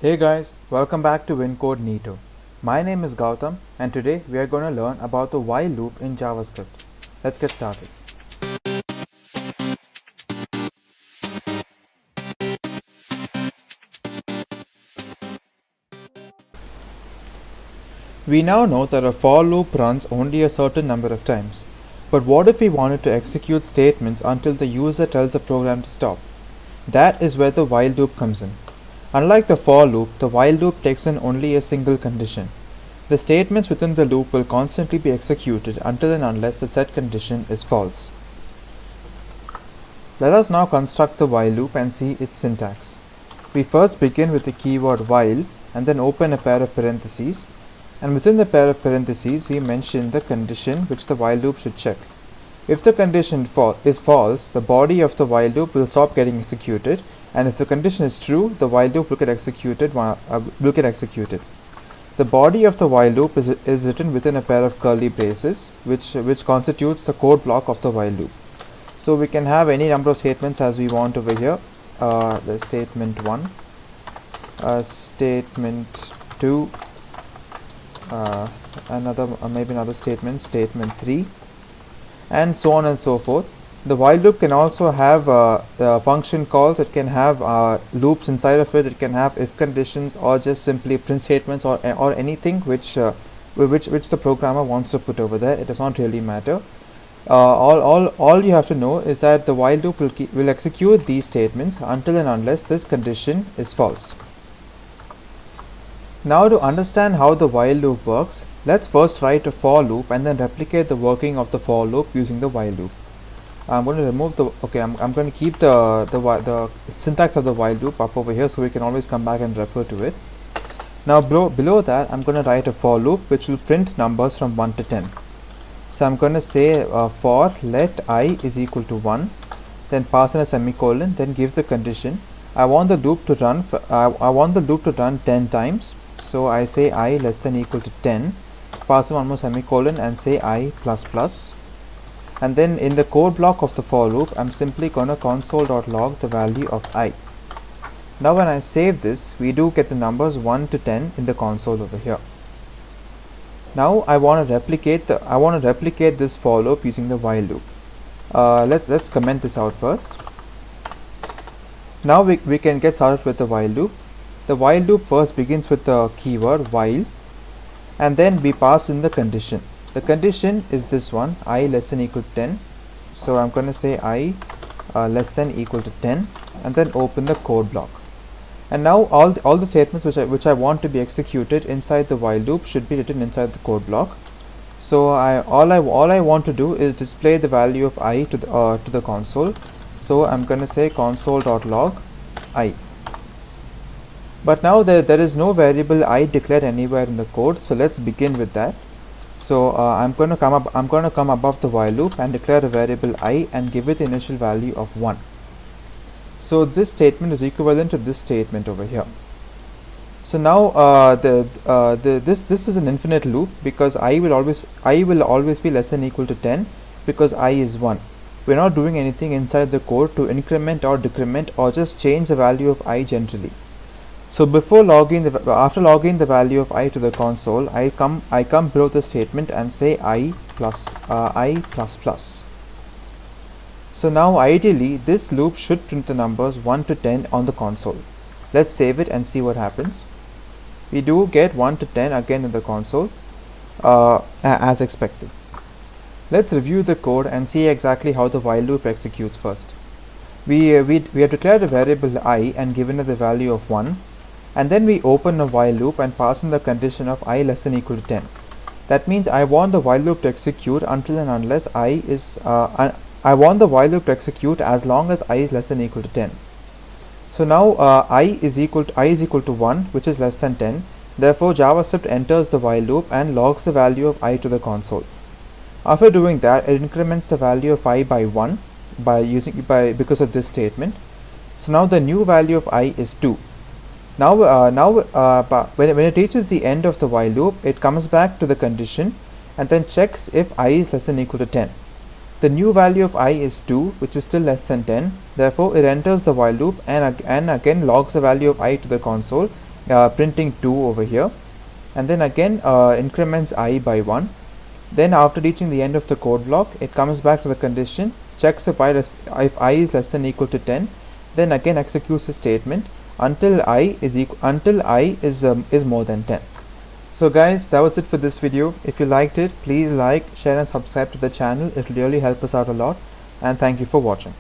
Hey guys, welcome back to WinCode Neato. My name is Gautam and today we are going to learn about the while loop in JavaScript. Let's get started. We now know that a for loop runs only a certain number of times. But what if we wanted to execute statements until the user tells the program to stop? That is where the while loop comes in. Unlike the for loop, the while loop takes in only a single condition. The statements within the loop will constantly be executed until and unless the set condition is false. Let us now construct the while loop and see its syntax. We first begin with the keyword while and then open a pair of parentheses, and within the pair of parentheses we mention the condition which the while loop should check. If the condition is false, the body of the while loop will stop getting executed, and if the condition is true, the while loop will get executed. The body of the while loop is written within a pair of curly braces, which constitutes the code block of the while loop. So we can have any number of statements as we want over here. The statement 1, statement 2, maybe another statement, statement 3, and so on and so forth. The while loop can also have function calls. It can have loops inside of it. It can have if conditions or just simply print statements or anything which the programmer wants to put over there. It does not really matter. All you have to know is that the while loop will execute these statements until and unless this condition is false. Now, to understand how the while loop works, let's first write a for loop and then replicate the working of the for loop using the while loop. I'm going to remove the I'm going to keep the syntax of the while loop up over here so we can always come back and refer to it. Now below that I'm going to write a for loop which will print numbers from 1 to 10. So I'm going to say for let I is equal to 1, then pass in a semicolon, then give the condition. I want the loop to run 10 times. So I say I less than equal to 10, pass in one more semicolon and say I plus plus. And then in the code block of the for loop, I'm simply going to console.log the value of I. Now when I save this, we do get the numbers 1 to 10 in the console over here. Now I want to replicate this for loop using the while loop. Let's comment this out first. Now we can get started with the while loop. The while loop first begins with the keyword while, and then we pass in the condition. The condition is this one, I less than equal to 10. So I'm going to say I less than equal to 10 and then open the code block. And now all the statements which I want to be executed inside the while loop should be written inside the code block. So all I want to do is display the value of I to the console. So I'm going to say console.log I. But now there is no variable I declared anywhere in the code, so let's begin with that. So I'm going to come above the while loop and declare a variable I and give it the initial value of 1. So this statement is equivalent to this statement over here. So now this is an infinite loop because I will always be less than equal to 10 because I is 1. We're not doing anything inside the code to increment or decrement or just change the value of I generally. So after logging the value of I to the console, I come below the statement and say I plus plus. So now ideally this loop should print the numbers 1 to 10 on the console. Let's save it and see what happens. We do get 1 to 10 again in the console as expected. Let's review the code and see exactly how the while loop executes first. We have declared a variable I and given it the value of 1. And then we open a while loop and pass in the condition of I less than equal to 10. That means I want the while loop to execute until and unless I want the while loop to execute as long as I is less than equal to 10. So now I is equal to 1, which is less than 10. Therefore JavaScript enters the while loop and logs the value of I to the console. After doing that, it increments the value of I by 1 because of this statement. So now the new value of I is 2. Now when it reaches the end of the while loop, it comes back to the condition and then checks if I is less than equal to 10. The new value of I is 2, which is still less than 10. Therefore it enters the while loop and again logs the value of I to the console printing 2 over here, and then again increments I by 1. Then after reaching the end of the code block, it comes back to the condition, checks if I is less than equal to 10, then again executes the statement until I is more than 10. So guys, that was it for this video. If you liked it, please like, share and subscribe to the channel. It will really help us out a lot, and thank you for watching.